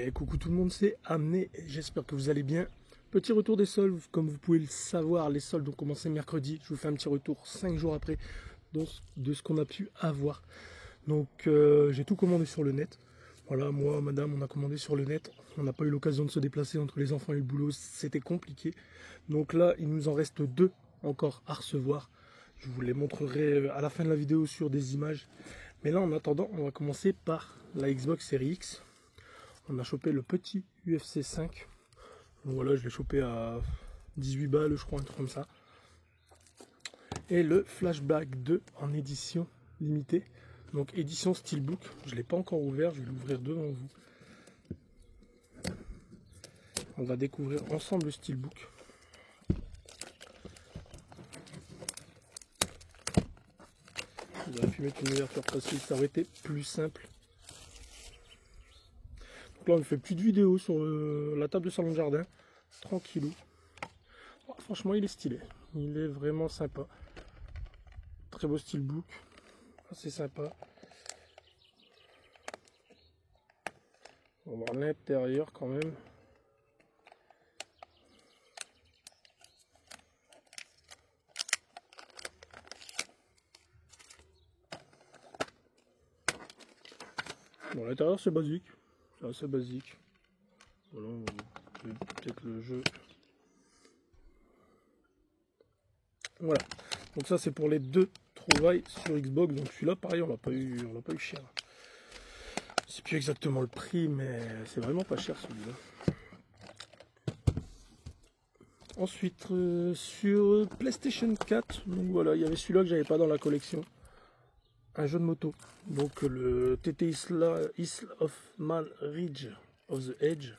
Et coucou tout le monde, c'est Amené, j'espère que vous allez bien. Petit retour des soldes, comme vous pouvez le savoir, les soldes ont commencé mercredi. Je vous fais un petit retour 5 jours après de ce qu'on a pu avoir. Donc j'ai tout commandé sur le net. Voilà, moi, madame, on a commandé sur le net. On n'a pas eu l'occasion de se déplacer entre les enfants et le boulot, c'était compliqué. Donc là, il nous en reste 2 encore à recevoir. Je vous les montrerai à la fin de la vidéo sur des images. Mais là, en attendant, on va commencer par la Xbox Series X. On a chopé le petit UFC 5. Donc voilà, je l'ai chopé à 18 balles, je crois, un truc comme ça. Et le Flashback 2 en édition limitée. Donc édition Steelbook. Je ne l'ai pas encore ouvert, je vais l'ouvrir devant vous. On va découvrir ensemble le Steelbook. J'aurais pu mettre une ouverture facile, ça aurait été plus simple. Donc là, on ne fait plus de vidéos sur la table de salon de jardin. Tranquillou. Oh, franchement, il est stylé. Il est vraiment sympa. Très beau steelbook. C'est sympa. On va voir l'intérieur quand même. Bon, l'intérieur c'est basique. C'est assez basique. Voilà, on va peut-être le jeu. Voilà. Donc ça c'est pour les 2 trouvailles sur Xbox. Donc celui-là pareil, on l'a pas eu cher. C'est plus exactement le prix, mais c'est vraiment pas cher celui-là. Ensuite sur PlayStation 4, donc voilà, il y avait celui-là que j'avais pas dans la collection. Un jeu de moto. Donc le TT Isle of Man Ridge of the Edge.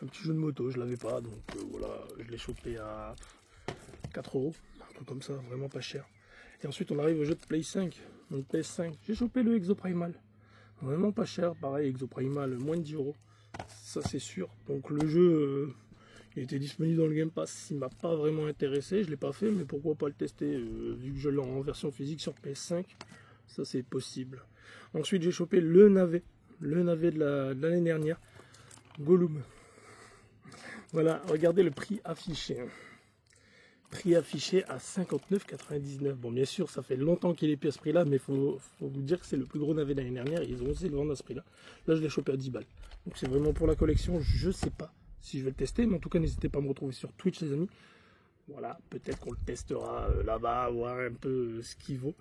Un petit jeu de moto, je l'avais pas, donc voilà, je l'ai chopé à 4 €, un truc comme ça, vraiment pas cher. Et ensuite on arrive au jeu de Play 5, donc PS5, j'ai chopé le Exoprimal, vraiment pas cher, pareil Exoprimal, moins de 10 €, ça c'est sûr. Donc le jeu, il était disponible dans le Game Pass, il m'a pas vraiment intéressé, je l'ai pas fait, mais pourquoi pas le tester, vu que je l'ai en version physique sur PS5, ça c'est possible. Ensuite j'ai chopé le navet de l'année dernière, Gollum. Voilà, regardez le prix affiché. Prix affiché à 59,99 €. Bon, bien sûr, ça fait longtemps qu'il est plus à ce prix-là, mais il faut vous dire que c'est le plus gros navet de l'année dernière. Ils ont osé le vendre à ce prix-là. Là, je l'ai chopé à 10 balles. Donc, c'est vraiment pour la collection. Je ne sais pas si je vais le tester, mais en tout cas, n'hésitez pas à me retrouver sur Twitch, les amis. Voilà, peut-être qu'on le testera là-bas, voir un peu ce qu'il vaut.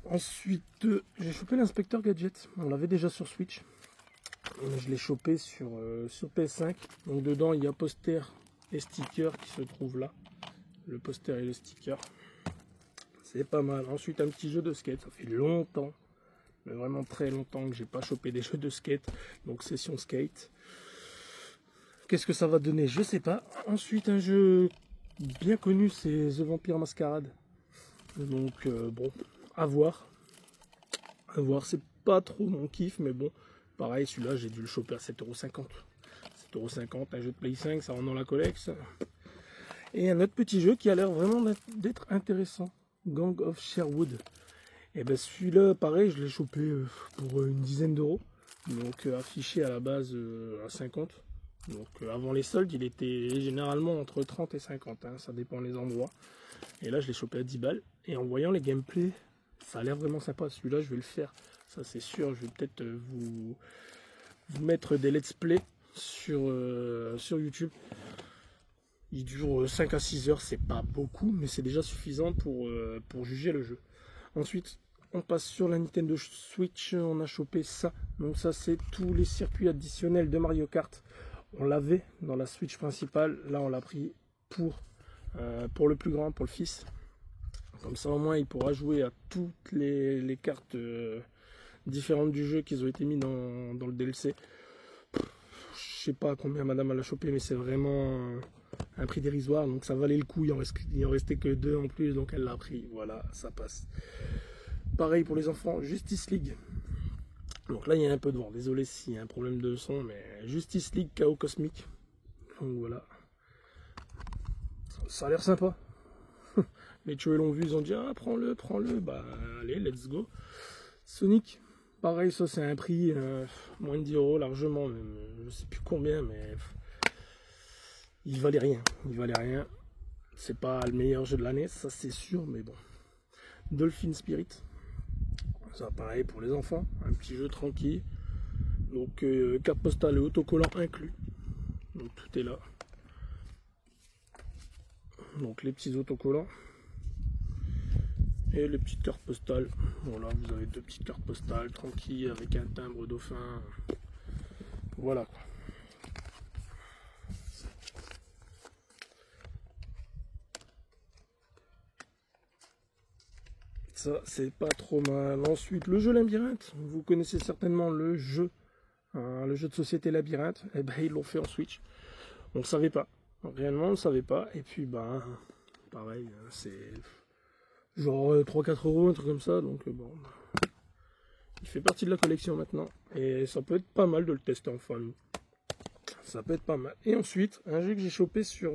Ensuite, j'ai chopé l'inspecteur Gadget. On l'avait déjà sur Switch. Je l'ai chopé sur PS5. Donc dedans il y a poster et sticker qui se trouvent là. Le poster et le sticker. C'est pas mal. Ensuite un petit jeu de skate. Ça fait longtemps, mais vraiment très longtemps que j'ai pas chopé des jeux de skate. Donc session skate. Qu'est-ce que ça va donner? Je sais pas. Ensuite un jeu bien connu, c'est The Vampire Masquerade. Donc bon, à voir. À voir. C'est pas trop mon kiff, mais bon. Pareil, celui-là, j'ai dû le choper à 7,50 €. 7,50 €, un jeu de Play 5, ça rentre dans la collection. Et un autre petit jeu qui a l'air vraiment d'être intéressant. Gang of Sherwood. Et ben celui-là, pareil, je l'ai chopé pour une dizaine d'euros. Donc affiché à la base à 50. Donc avant les soldes, il était généralement entre 30 et 50. Hein, ça dépend des endroits. Et là, je l'ai chopé à 10 balles. Et en voyant les gameplays, ça a l'air vraiment sympa. Celui-là, je vais le faire. Ça c'est sûr, je vais peut-être vous mettre des let's play sur YouTube. Il dure 5 à 6 heures, c'est pas beaucoup, mais c'est déjà suffisant pour juger le jeu. Ensuite, on passe sur la Nintendo Switch, on a chopé ça. Donc ça c'est tous les circuits additionnels de Mario Kart. On l'avait dans la Switch principale, là on l'a pris pour le plus grand, pour le fils. Comme ça au moins il pourra jouer à toutes les cartes différentes du jeu qui ont été mis dans le DLC. Je sais pas combien madame elle a chopé, mais c'est vraiment un prix dérisoire, donc ça valait le coup. Il en restait que 2 en plus, donc elle l'a pris. Voilà, ça passe. Pareil pour les enfants, Justice League. Donc là il y a un peu de vent, désolé s'il y a un problème de son, mais Justice League Chaos Cosmique. Donc voilà, ça a l'air sympa. Les tueurs l'ont vu, ils ont dit ah prends-le, bah allez let's go. Sonic pareil, ça c'est un prix moins de 10 € largement, même, je sais plus combien, mais il valait rien. Il valait rien. C'est pas le meilleur jeu de l'année, ça c'est sûr, mais bon. Dolphin Spirit, ça pareil pour les enfants, un petit jeu tranquille. Donc carte postale et autocollant inclus. Donc tout est là. Donc les petits autocollants et les petites cartes postales. Voilà, vous avez 2 petites cartes postales tranquilles avec un timbre dauphin. Voilà quoi. Ça c'est pas trop mal. Ensuite le jeu Labyrinthe. Vous connaissez certainement le jeu de société Labyrinthe. Et ben ils l'ont fait en Switch. On ne savait pas. Réellement on ne savait pas. Et puis ben pareil, c'est genre 3-4 €, un truc comme ça. Donc bon, il fait partie de la collection maintenant. Et ça peut être pas mal de le tester en famille. Ça peut être pas mal. Et ensuite, un jeu que j'ai chopé sur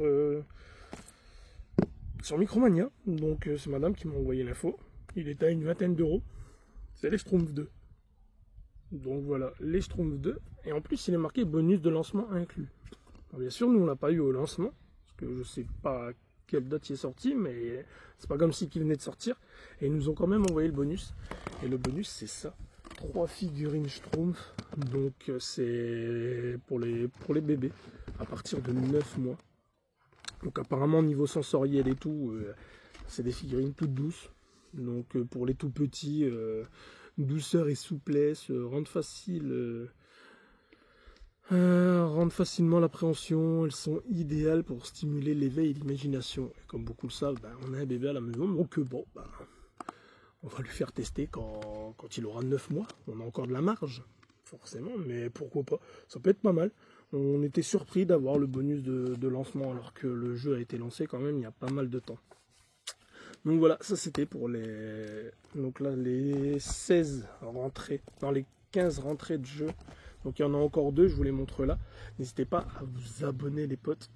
Micromania. Donc c'est madame qui m'a envoyé l'info. Il est à une vingtaine d'euros. C'est les Schtroumpfs 2. Donc voilà, les Schtroumpfs 2. Et en plus, il est marqué bonus de lancement inclus. Alors, bien sûr, nous on l'a pas eu au lancement. Parce que je sais pas quelle date il est sorti, mais c'est pas comme si il venait de sortir. Et ils nous ont quand même envoyé le bonus. Et le bonus, c'est ça. 3 figurines Schtroumpfs. Donc c'est pour les bébés à partir de 9 mois. Donc apparemment niveau sensoriel et tout, c'est des figurines toutes douces. Donc pour les tout petits, douceur et souplesse, rendent facilement l'appréhension. Elles sont idéales pour stimuler l'éveil et l'imagination. Et comme beaucoup le savent, on a un bébé à la maison, donc bon, on va lui faire tester quand il aura 9 mois. On a encore de la marge, forcément, mais pourquoi pas. Ça peut être pas mal. On était surpris d'avoir le bonus de lancement, alors que le jeu a été lancé quand même il y a pas mal de temps. Donc voilà, ça c'était pour les 16 rentrées, dans les 15 rentrées de jeu. Donc il y en a encore 2, je vous les montre là. N'hésitez pas à vous abonner les potes,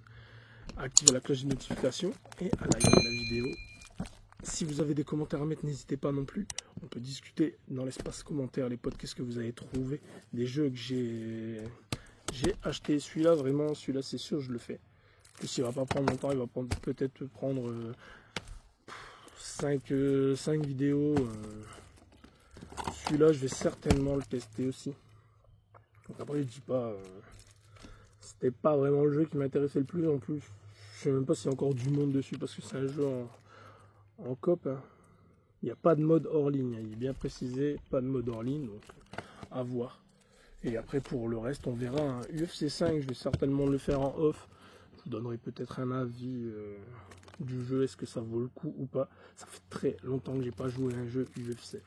à activer la cloche de notification et à liker la vidéo. Si vous avez des commentaires à mettre, n'hésitez pas non plus. On peut discuter dans l'espace commentaire, les potes, qu'est-ce que vous avez trouvé des jeux que j'ai acheté. Celui-là, vraiment, celui-là c'est sûr, je le fais. Plus il va pas prendre longtemps, il va peut-être prendre 5 vidéos. Celui-là, je vais certainement le tester aussi. Donc après, je dis pas, c'était pas vraiment le jeu qui m'intéressait le plus. En plus, je sais même pas s'il y a encore du monde dessus parce que c'est un jeu en coop. Hein. Il n'y a pas de mode hors ligne. Il est bien précisé, pas de mode hors ligne. Donc, à voir. Et après, pour le reste, on verra. Hein. UFC 5, je vais certainement le faire en off. Je vous donnerai peut-être un avis du jeu, est-ce que ça vaut le coup ou pas. Ça fait très longtemps que j'ai pas joué à un jeu UFC.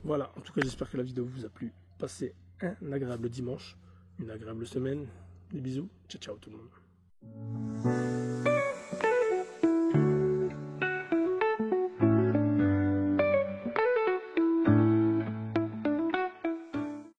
Voilà, en tout cas j'espère que la vidéo vous a plu. Passez un agréable dimanche, une agréable semaine. Des bisous, ciao ciao tout le monde.